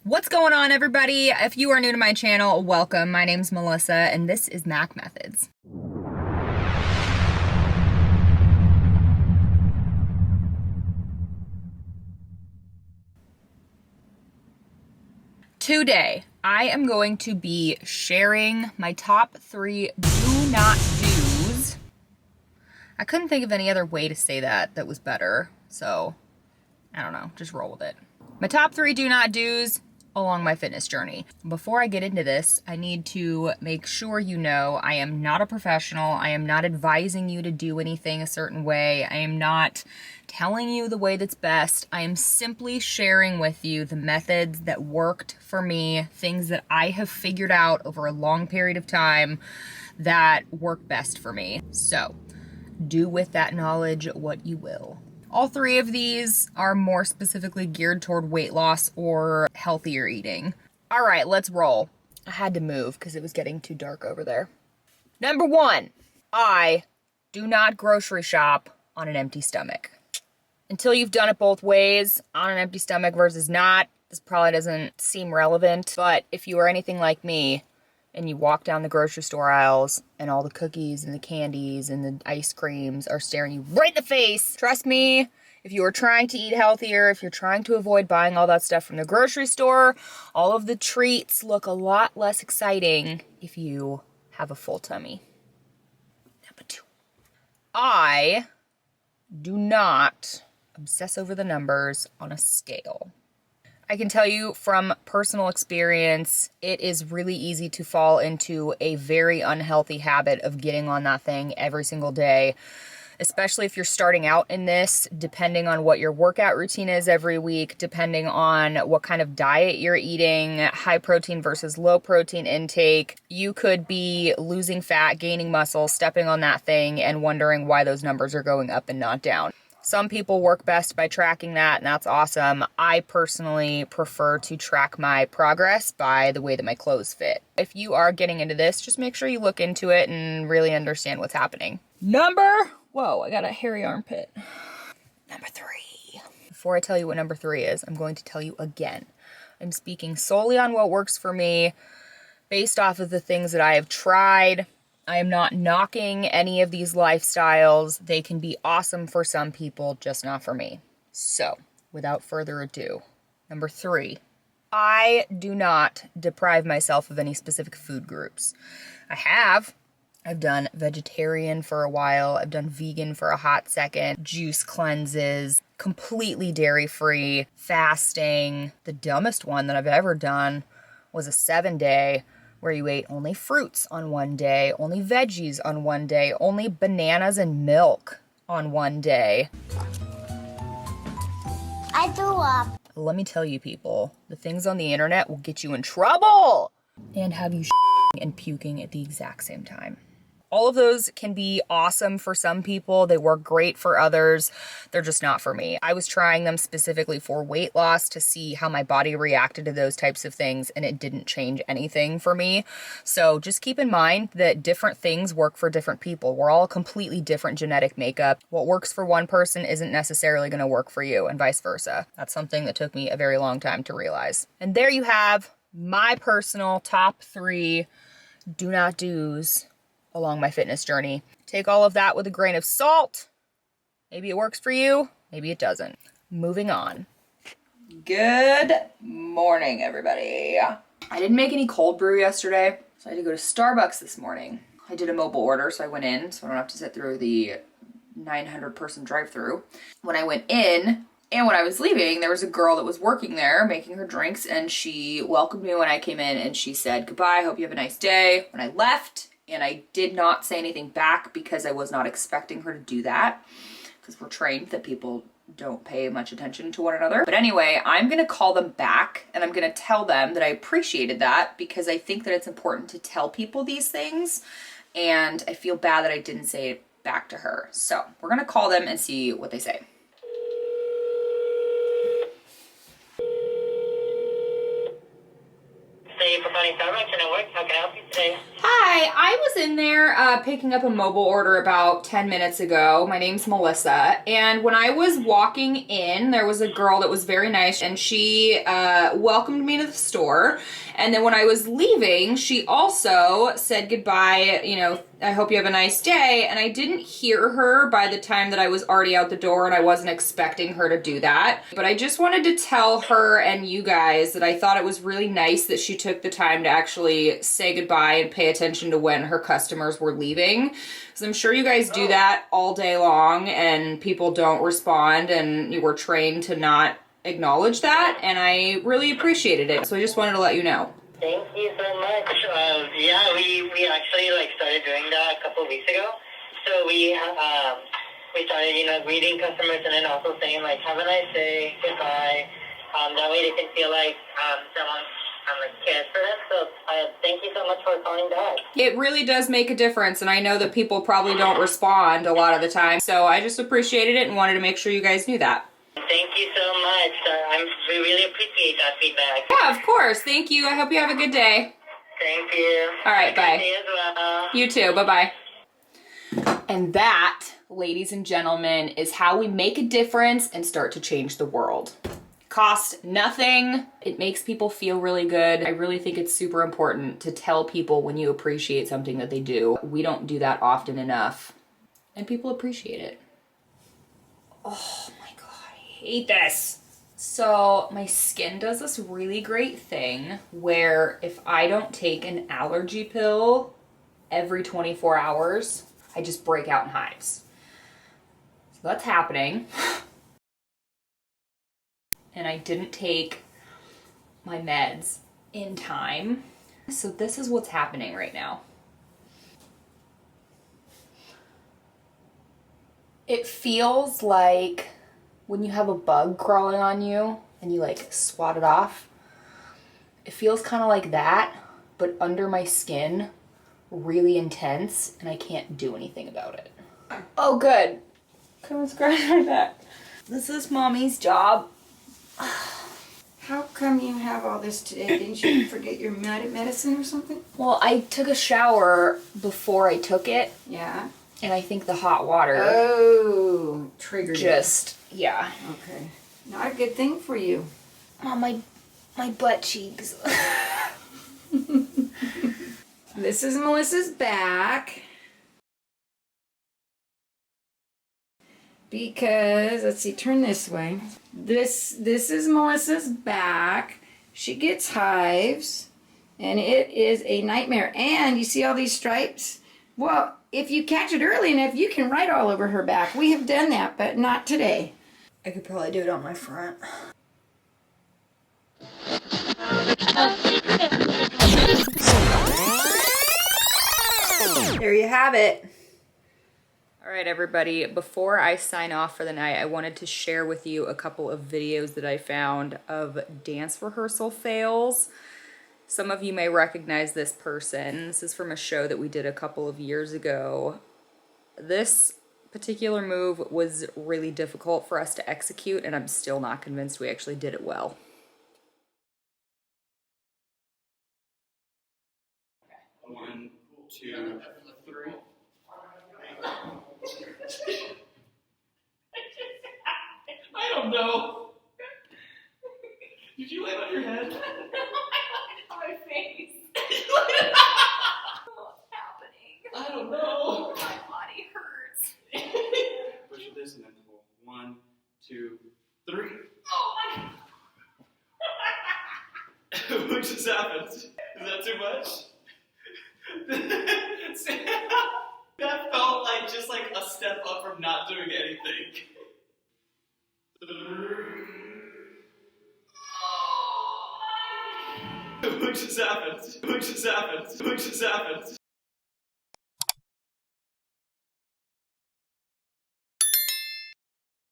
What's going on, everybody? If you are new to my channel, welcome. My name's Melissa, and this is Mac Methods. Today, I am going to be sharing my top 3 do not do's. I couldn't think of any other way to say that was better, so I don't know, just roll with it. My top 3 do not do's along my fitness journey. Before I get into this, I need to make sure you know I am not a professional. I am not advising you to do anything a certain way. I am not telling you the way that's best. I am simply sharing with you the methods that worked for me, things that I have figured out over a long period of time that work best for me. So, do with that knowledge what you will. All 3 of these are more specifically geared toward weight loss or healthier eating. All right, let's roll. I had to move because it was getting too dark over there. Number 1, I do not grocery shop on an empty stomach. Until you've done it both ways, on an empty stomach versus not, this probably doesn't seem relevant, but if you are anything like me, and you walk down the grocery store aisles and all the cookies and the candies and the ice creams are staring you right in the face. Trust me, if you are trying to eat healthier, if you're trying to avoid buying all that stuff from the grocery store, all of the treats look a lot less exciting if you have a full tummy. Number 2, I do not obsess over the numbers on a scale. I can tell you from personal experience, it is really easy to fall into a very unhealthy habit of getting on that thing every single day, especially if you're starting out in this, depending on what your workout routine is every week, depending on what kind of diet you're eating, high protein versus low protein intake. You could be losing fat, gaining muscle, stepping on that thing, and wondering why those numbers are going up and not down. Some people work best by tracking that, and that's awesome. I personally prefer to track my progress by the way that my clothes fit. If you are getting into this, just make sure you look into it and really understand what's happening. Whoa, I got a hairy armpit. Number 3. Before I tell you what number 3 is, I'm going to tell you again. I'm speaking solely on what works for me, based off of the things that I have tried. I am not knocking any of these lifestyles. They can be awesome for some people, just not for me. So, without further ado, number 3, I do not deprive myself of any specific food groups. I've done vegetarian for a while. I've done vegan for a hot second. Juice cleanses, completely dairy-free, fasting. The dumbest one that I've ever done was a 7-day where you ate only fruits on one day, only veggies on one day, only bananas and milk on one day. I threw up. Let me tell you, people, the things on the internet will get you in trouble and have you and puking at the exact same time. All of those can be awesome for some people. They work great for others. They're just not for me. I was trying them specifically for weight loss to see how my body reacted to those types of things, and it didn't change anything for me. So just keep in mind that different things work for different people. We're all a completely different genetic makeup. What works for one person isn't necessarily going to work for you, and vice versa. That's something that took me a very long time to realize. And there you have my personal top 3 do not do's along my fitness journey. Take all of that with a grain of salt. Maybe it works for you, maybe it doesn't. Moving on. Good morning, everybody. I didn't make any cold brew yesterday, so I had to go to Starbucks this morning. I did a mobile order, so I went in, so I don't have to sit through the 900-person drive-thru. When I went in, and when I was leaving, there was a girl that was working there making her drinks, and she welcomed me when I came in, and she said, "Goodbye, hope you have a nice day." When I left, and I did not say anything back because I was not expecting her to do that, because we're trained that people don't pay much attention to one another. But anyway, I'm going to call them back, and I'm going to tell them that I appreciated that, because I think that it's important to tell people these things, and I feel bad that I didn't say it back to her. So we're going to call them and see what they say. Say bye-bye. calling Starbucks and it works. How can I help you today? Hi, I was in there picking up a mobile order about 10 minutes ago. My name's Melissa, and when I was walking in, there was a girl that was very nice, and she welcomed me to the store. And then when I was leaving, she also said goodbye, you know, I hope you have a nice day. And I didn't hear her by the time that I was already out the door, and I wasn't expecting her to do that. But I just wanted to tell her and you guys that I thought it was really nice that she took the time to actually say goodbye and pay attention to when her customers were leaving. Because I'm sure you guys do that all day long and people don't respond, and you were trained to not acknowledge that, and I really appreciated it. So I just wanted to let you know. Thank you so much. Yeah, we actually started doing that a couple of weeks ago. So we started, you know, greeting customers and then also saying have a nice day, goodbye. That way they can feel like someone cares for them. So thank you so much for calling back. It really does make a difference, and I know that people probably don't respond a lot of the time. So I just appreciated it and wanted to make sure you guys knew that. Thank you so much. We really appreciate that feedback. Yeah, of course. Thank you. I hope you have a good day. Thank you. All right, bye. Have a good day as well. You too. Bye-bye. And that, ladies and gentlemen, is how we make a difference and start to change the world. Cost nothing. It makes people feel really good. I really think it's super important to tell people when you appreciate something that they do. We don't do that often enough, and people appreciate it. Oh my God, I hate this. So my skin does this really great thing where if I don't take an allergy pill every 24 hours, I just break out in hives. So that's happening. And I didn't take my meds in time. So this is what's happening right now. It feels like when you have a bug crawling on you and you swat it off. It feels kind of like that, but under my skin, really intense, and I can't do anything about it. Oh, good. Come and scratch my back. This is mommy's job. How come you have all this today? Didn't you forget your medicine or something? Well, I took a shower before I took it. Yeah. And I think the hot water. Oh, triggered just, yeah. Okay. Not a good thing for you. Oh, my butt cheeks. This is Melissa's back. Because, let's see, turn this way. This is Melissa's back. She gets hives, and it is a nightmare. And you see all these stripes? Well, if you catch it early enough, you can write all over her back. We have done that, but not today. I could probably do it on my front. There you have it. All right, everybody, before I sign off for the night, I wanted to share with you a couple of videos that I found of dance rehearsal fails. Some of you may recognize this person. This is from a show that we did a couple of years ago. This particular move was really difficult for us to execute, and I'm still not convinced we actually did it well. One, two, three. I don't know. Did you land on your head? On my face. What's happening? I don't know. My body hurts. Push this and then pull. 1, 2, 3. Oh my God. What just happened? Is that too much? That felt just like a step up from not doing anything. What just happened? What just happened? What just happened?